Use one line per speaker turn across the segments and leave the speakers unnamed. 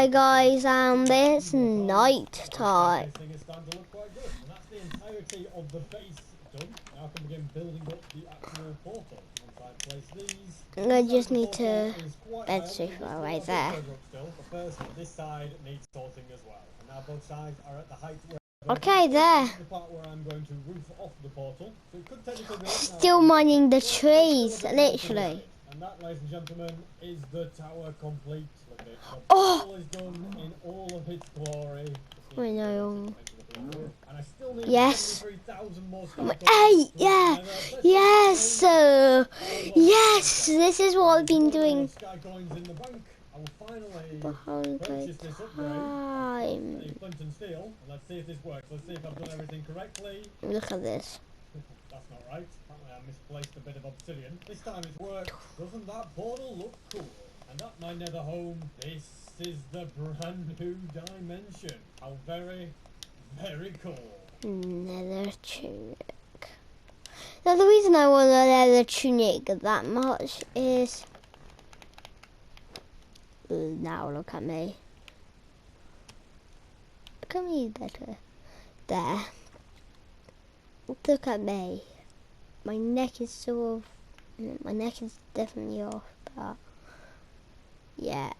Okay, guys, it's night time.
This thing is starting to look quite good, and that's the entirety of the base done. Now I can begin building up the actual portal. Once I place these,
I just need to bed sofa right there.
Still, but first, this side needs sorting as well. And now both sides are at the height where
Okay, there.
the part where I'm going to roof off the portal. So it could technically be
Still mining the trees, literally.
And that, ladies and gentlemen, is the tower complete. Look at it. The
Oh!
portal is done in all of its glory.
I know.
And I still need
Yes.
73,000 more
Hey, yeah. Yes. Yes. This is what I've been doing.
Sky coins in the bank. I will finally
Behind
purchase this upgrade.
time.
Flint and steel. And let's see if this works. Let's see if I've done everything correctly.
Look at this.
That's not right. Apparently I misplaced a bit of obsidian. This time it's worked. Doesn't that portal look cool? And at my nether home, this is the brand new dimension. How very, very cool.
Nether tunic. Now the reason I want a nether tunic that much is... Now look at me. Look at me better. There. Look at me. My neck is sort of... My neck is definitely off, but... Yeah.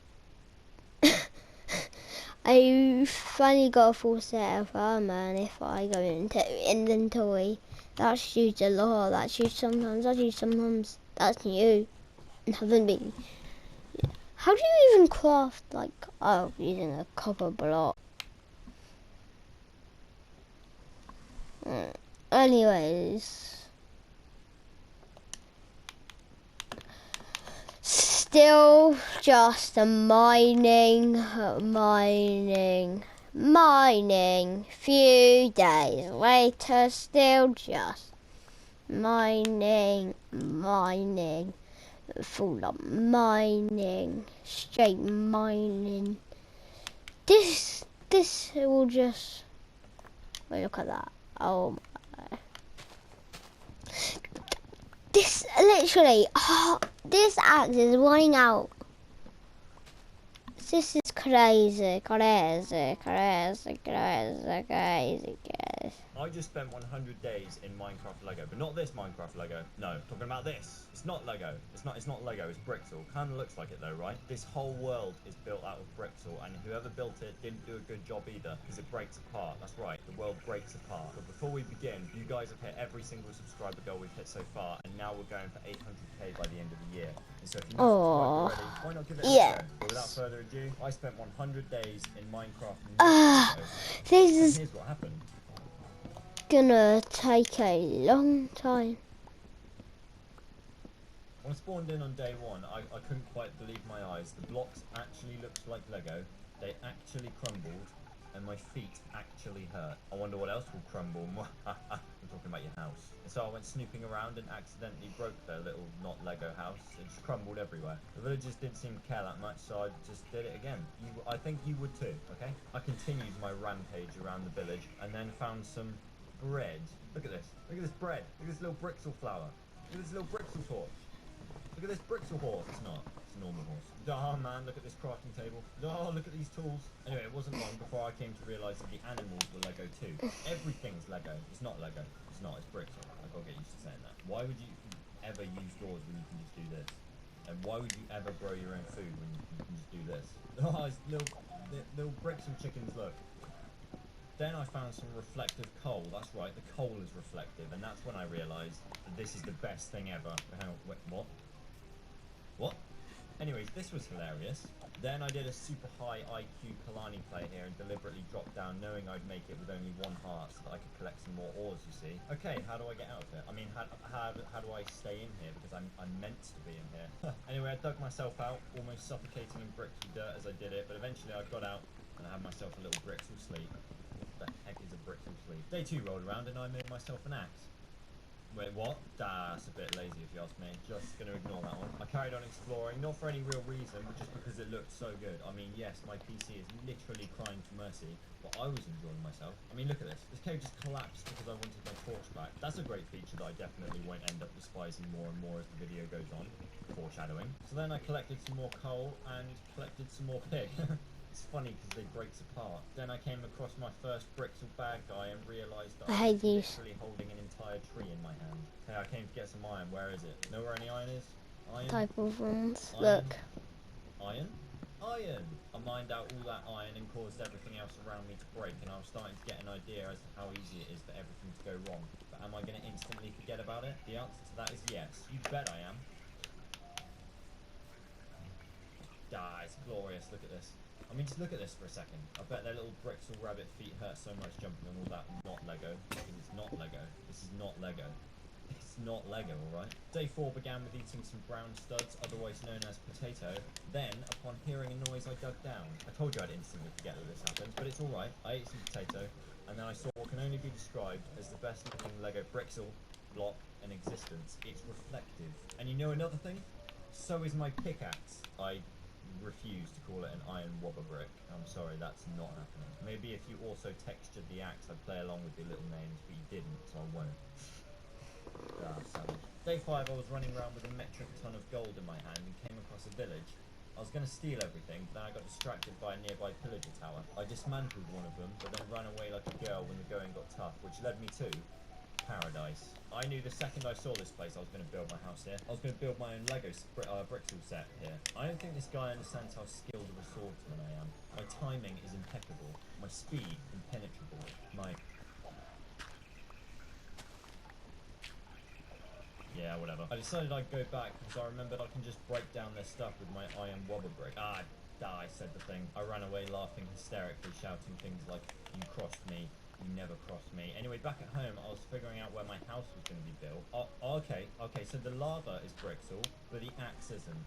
I finally got a full set of armor, and if I go into inventory, that shoots a lot. That shoots sometimes, that's new. Haven't been. How do you even craft, like, oh, using a copper block? Anyways. Still just mining. Few days later, still just mining. Full of mining. Straight mining. This will just... Wait, look at that. Oh my. This, literally, this axe is running out. This is crazy.
I just spent 100 days in Minecraft Lego, but not this Minecraft Lego. No, talking about this. It's not Lego. It's not Lego. It's Brixel. Kind of looks like it though, right? This whole world is built out of Brixel, and whoever built it didn't do a good job either, because it breaks apart. That's right. The world breaks apart. But before we begin, you guys have hit every single subscriber goal we've hit so far, and now we're going for 800k by the end of the year. And so if you're not subscribed already, why not give it a go? But without further ado, I spent 100 days in Minecraft.
This is
here's what happened.
Gonna take a long time.
When I spawned in on day one, I couldn't quite believe my eyes. The blocks actually looked like Lego. They actually crumbled, and my feet actually hurt. I wonder what else will crumble. I'm talking about your house. And so I went snooping around and accidentally broke their little not Lego house. It just crumbled everywhere. The villagers didn't seem to care that much, so I just did it again. I think you would too, okay? I continued my rampage around the village and then found some bread. Look at this. Look at this bread. Look at this little Brixel flower. Look at this little Brixel torch. Look at this Brixel horse. It's not. It's a normal horse. Oh man, look at this crafting table. Oh, look at these tools. Anyway, it wasn't long before I came to realise that the animals were Lego too. Everything's Lego. It's not Lego. It's not. It's Brixel. I've got to get used to saying that. Why would you ever use doors when you can just do this? And why would you ever grow your own food when you can just do this? Oh, it's little Brixel chickens, look. Then I found some reflective coal. That's right, the coal is reflective, and that's when I realised that this is the best thing ever. Hang on, wait, what? What? Anyways, this was hilarious. Then I did a super high IQ Kalani play here and deliberately dropped down knowing I'd make it with only 1 heart so that I could collect some more ores, you see. Okay, how do I get out of it? I mean, how do I stay in here? Because I'm meant to be in here. Anyway, I dug myself out, almost suffocating in bricks and dirt as I did it, but eventually I got out and I had myself a little Brixel sleep. What the heck is a Brixel sleeve? Day 2 rolled around and I made myself an axe. Wait, what? That's a bit lazy if you ask me. Just gonna ignore that one. I carried on exploring, not for any real reason, but just because it looked so good. I mean, yes, my PC is literally crying for mercy, but I was enjoying myself. I mean, look at this. This cave just collapsed because I wanted my torch back. That's a great feature that I definitely won't end up despising more and more as the video goes on. Foreshadowing. So then I collected some more coal and collected some more pig. It's funny because they breaks apart. Then I came across my first Brixel bad guy and realised that
I
I
hate
was
these.
literally holding an entire tree in my hand. Hey, I came to get some iron. Where is it? Know where any iron is? Iron?
Type of ones.
Iron?
Look.
Iron? Iron! I mined out all that iron and caused everything else around me to break, and I was starting to get an idea as to how easy it is for everything to go wrong. But am I going to instantly forget about it? The answer to that is yes. You bet I am. Ah, it's glorious. Look at this. I mean, just look at this for a second. I bet their little Brixel rabbit feet hurt so much jumping on all that not Lego. Because it's not Lego. This is not Lego. It's not Lego, alright? Day 4 began with eating some brown studs, otherwise known as potato. Then, upon hearing a noise, I dug down. I told you I'd instantly forget that this happened, but it's alright. I ate some potato, and then I saw what can only be described as the best looking Lego Brixel block in existence. It's reflective. And you know another thing? So is my pickaxe. I refuse to call it an iron wobber brick. I'm sorry, that's not happening. Maybe if you also textured the axe, I'd play along with your little names, but you didn't, so I won't. Ah, savage. Day 5, I was running around with a metric ton of gold in my hand and came across a village. I was going to steal everything, but then I got distracted by a nearby pillager tower. I dismantled one of them, but then ran away like a girl when the going got tough, which led me to paradise. I knew the second I saw this place I was going to build my house here. I was going to build my own Lego Brixel set here. I don't think this guy understands how skilled of a swordsman I am. My timing is impeccable. My speed impenetrable. Yeah, whatever. I decided I'd go back because I remembered I can just break down their stuff with my iron wobber brick. Ah, die, said the thing. I ran away laughing hysterically, shouting things like, "You crossed me. You never crossed me." Anyway, back at home, I was figuring out where my house was going to be built. Okay, so the lava is Brixel, but the axe isn't.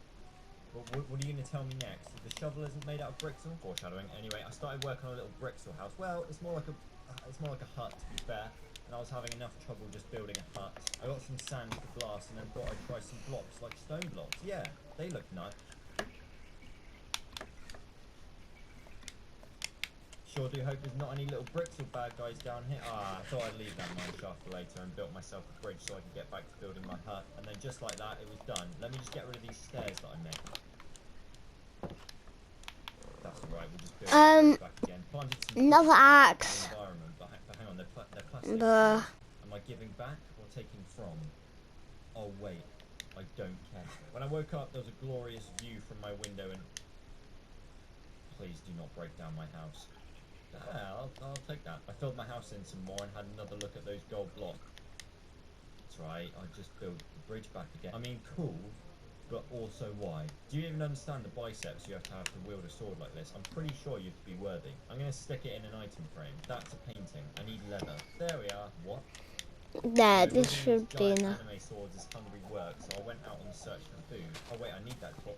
What are you going to tell me next? The shovel isn't made out of Brixel? Foreshadowing. Anyway, I started working on a little Brixel house. Well, it's more like a hut, to be fair. And I was having enough trouble just building a hut. I got some sand for glass and then thought I'd try some blocks, like stone blocks. Yeah, they look nice. Sure do hope there's not any little Brixel bad guys down here. Ah, I thought I'd leave that mine shaft for later and built myself a bridge so I could get back to building my hut. And then just like that, it was done. Let me just get rid of these stairs that I made. That's alright, we'll just build the bridge back again. Planted some
Another axe.
environment, but hang on, they're plastic.
Buh.
Am I giving back or taking from? Oh wait, I don't care. When I woke up, there was a glorious view from my window and... Please do not break down my house. Ah, I'll take that. I filled my house in some more and had another look at those gold blocks. That's right, I just built the bridge back again. I mean, cool, but also why? Do you even understand the biceps you have to wield a sword like this? I'm pretty sure you have to be worthy. I'm going to stick it in an item frame. That's a painting. I need leather. There we are. What?
There,
So
this should be
giant
enough.
anime swords is hungry work, so I went out on the search for food. Oh wait, I need that torch.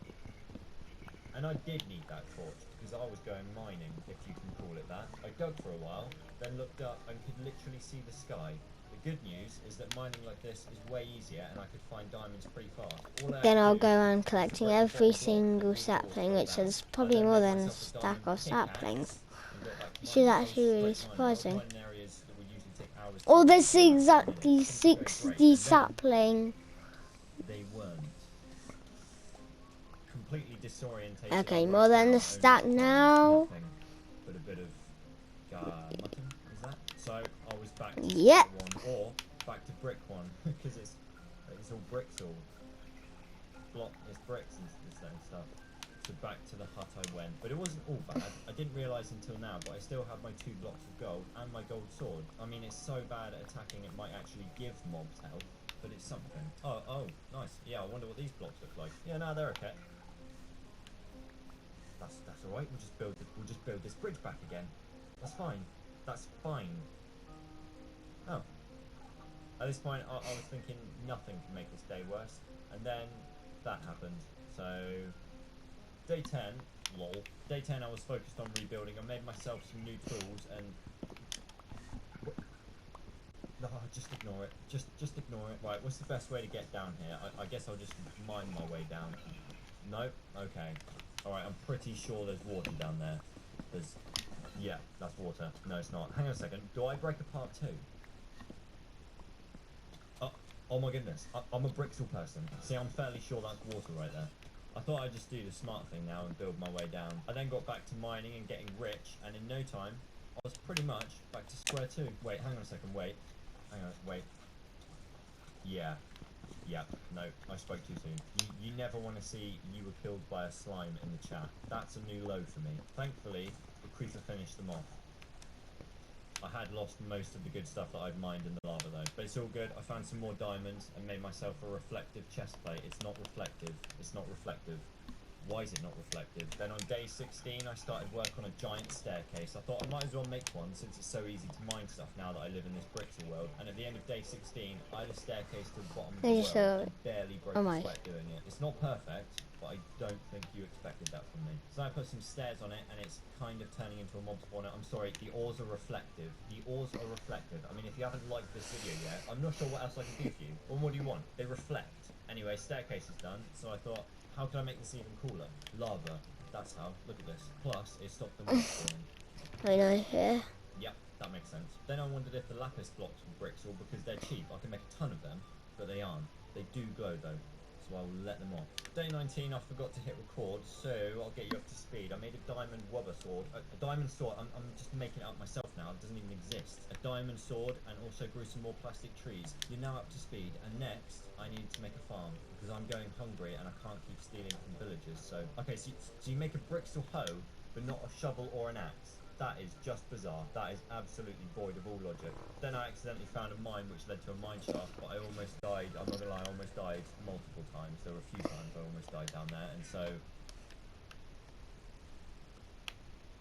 And I did need that torch, because I was going mining, if you can call it that. I dug for a while, then looked up and could literally see the sky. The good news is that mining like this is way easier and I could find diamonds pretty fast.
Then I'll go around collecting every single sapling, which is probably more than a stack of saplings. Which is actually really surprising. Oh, there's exactly 60 sapling.
They weren't. Completely disorientated.
Okay, more than a stack now.
Nothing but a bit of mutton, is that? So I was back to
Yep.
one, or back to brick one, because it's all bricks, all block, it's bricks and stuff. So back to the hut I went, but it wasn't all bad. I didn't realise until now, but I still have my 2 blocks of gold and my gold sword. I mean, it's so bad at attacking it might actually give mobs health, but it's something. Oh, nice. Yeah, I wonder what these blocks look like. Yeah, no, they're okay. That's all right. We'll just build this bridge back again. That's fine. That's fine. Oh. At this point, I was thinking nothing can make this day worse, and then that happened. So, day 10, lol. Day 10, I was focused on rebuilding. I made myself some new tools, and no, just ignore it. Just ignore it. Right, what's the best way to get down here? I guess I'll just mine my way down. Nope. Okay. Alright, I'm pretty sure there's water down there. Yeah, that's water. No, it's not. Hang on a second. Do I break apart too? Oh my goodness. I'm a Brixel person. See, I'm fairly sure that's water right there. I thought I'd just do the smart thing now and build my way down. I then got back to mining and getting rich, and in no time, I was pretty much back to square two. Wait, hang on a second, wait. Hang on, wait. Yeah. Yeah, no, I spoke too soon. You never want to see you were killed by a slime in the chat. That's a new low for me. Thankfully, the creeper finished them off. I had lost most of the good stuff that I'd mined in the lava though. But it's all good. I found some more diamonds and made myself a reflective chest plate. It's not reflective. It's not reflective. Why is it not reflective? Then on day 16, I started work on a giant staircase. I thought I might as well make one since it's so easy to mine stuff now that I live in this Brixel world. And at the end of day 16, I had a staircase to the bottom of the
Are you
world
sure?
and barely broke
Oh
a
my.
sweat doing it. It's not perfect, but I don't think you expected that from me. So I put some stairs on it and it's kind of turning into a mob spawner. I'm sorry, the ores are reflective. The ores are reflective. I mean, if you haven't liked this video yet, I'm not sure what else I can do for you. Well, what do you want? They reflect. Anyway, staircase is done, so I thought, how can I make this even cooler? Lava. That's how. Look at this. Plus, it stopped them from spawning.
I know, yeah.
Yep, that makes sense. Then I wondered if the lapis blocks were Brixel because they're cheap. I can make a ton of them, but they aren't. They do glow though, so I will let them off. Day 19, I forgot to hit record, so I'll get you up to speed. I made a diamond wobber sword. A diamond sword, I'm just making it up myself now. It doesn't even exist. A diamond sword and also grew some more plastic trees. You're now up to speed, and next, I need to make a farm because I'm going hungry and I can't keep stealing from villagers. So, okay, so you make a Brixel hoe, but not a shovel or an axe. That is just bizarre. That is absolutely void of all logic. Then I accidentally found a mine which led to a mine shaft, but I almost died. I'm not gonna lie, I almost died multiple times. There were a few times I almost died down there, and so...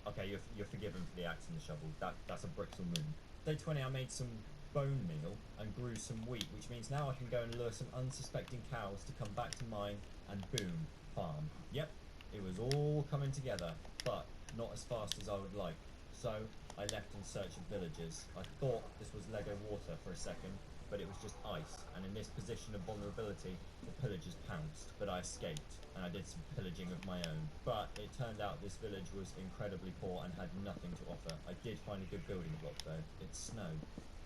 Okay, you're forgiven for the axe and the shovel. That's a Brixel moon. Day 20, I made some bone meal and grew some wheat, which means now I can go and lure some unsuspecting cows to come back to mine and boom, farm. Yep, it was all coming together, but not as fast as I would like. So I left in search of villagers. I thought this was Lego water for a second, but it was just ice, and in this position of vulnerability, the pillagers pounced, but I escaped, and I did some pillaging of my own. But it turned out this village was incredibly poor and had nothing to offer. I did find a good building block though. It's snow.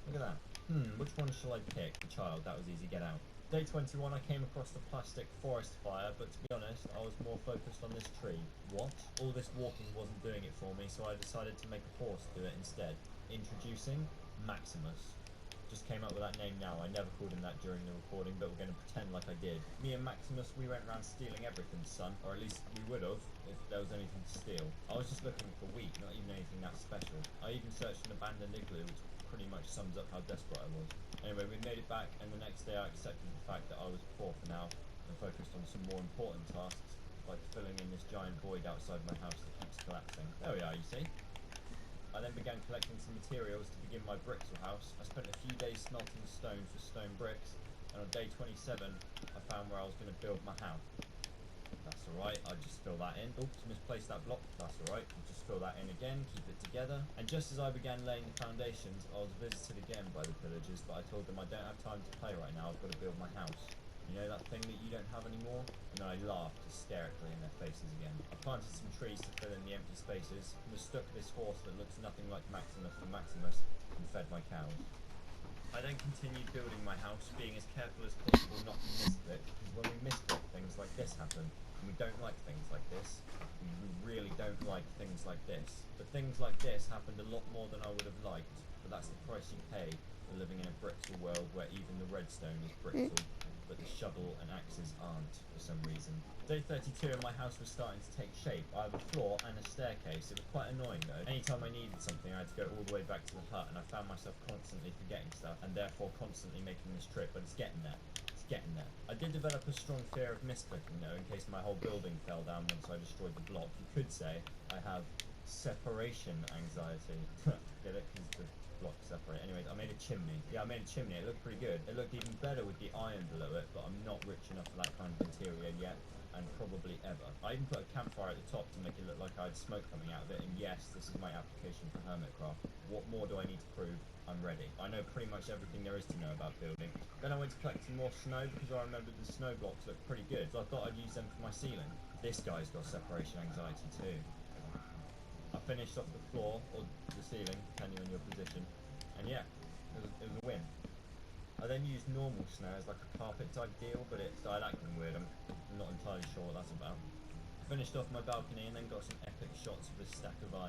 Look at that. Which one shall I pick? The child, that was easy, get out. Day 21, I came across the plastic forest fire, but to be honest, I was more focused on this tree. What? All this walking wasn't doing it for me, so I decided to make a horse do it instead. Introducing Maximus. Just came up with that name now. I never called him that during the recording, but we're going to pretend like I did. Me and Maximus, we went around stealing everything, son. Or at least we would have, if there was anything to steal. I was just looking for wheat, not even anything that special. I even searched an abandoned igloo, which pretty much sums up how desperate I was. Anyway, we made it back, and the next day I accepted the fact that I was poor for now, and focused on some more important tasks, like filling in this giant void outside my house that keeps collapsing. There we are, you see? I then began collecting some materials to begin my Brixel house. I spent a few days smelting stone for stone bricks, and on day 27, I found where I was going to build my house. That's alright, I'll just fill that in. Oops, misplaced that block. That's alright, I'll just fill that in again, keep it together. And just as I began laying the foundations, I was visited again by the pillagers, but I told them I don't have time to play right now, I've got to build my house. You know that thing that you don't have anymore? And then I laughed hysterically in their faces again. I planted some trees to fill in the empty spaces, mistook this horse that looks nothing like Maximus for Maximus, and fed my cows. I then continued building my house, being as careful as possible not to misclick, because when we misclick, things like this happen. And we don't like things like this. We really don't like things like this. But things like this happened a lot more than I would have liked, but that's the price you pay for living in a Brixel world where even the redstone is Brixel, but the shovel and axes aren't, for some reason. Day 32 and my house was starting to take shape. I have a floor and a staircase. It was quite annoying though. Anytime I needed something, I had to go all the way back to the hut, and I found myself constantly forgetting stuff, and therefore constantly making this trip, but it's getting there. It's getting there. I did develop a strong fear of misclicking though, in case my whole building fell down once I destroyed the block. You could say I have separation anxiety. Get it? Because the block separate. Anyway, I made a chimney. Yeah, I made a chimney. It looked pretty good. It looked even better with the iron below it, but I'm not rich enough for that kind of interior yet, and probably ever. I even put a campfire at the top to make it look like I had smoke coming out of it, and yes, this is my application for Hermitcraft. What more do I need to prove? I'm ready. I know pretty much everything there is to know about building. Then I went to collect some more snow because I remembered the snow blocks looked pretty good, so I thought I'd use them for my ceiling. This guy's got separation anxiety too. I finished off the floor, or the ceiling, depending on your position, and yeah, it was a win. I then used normal snow as like a carpet type deal, but it's, I like them weird. I'm not entirely sure what that's about. Finished off my balcony and then got some epic shots of this stack of iron.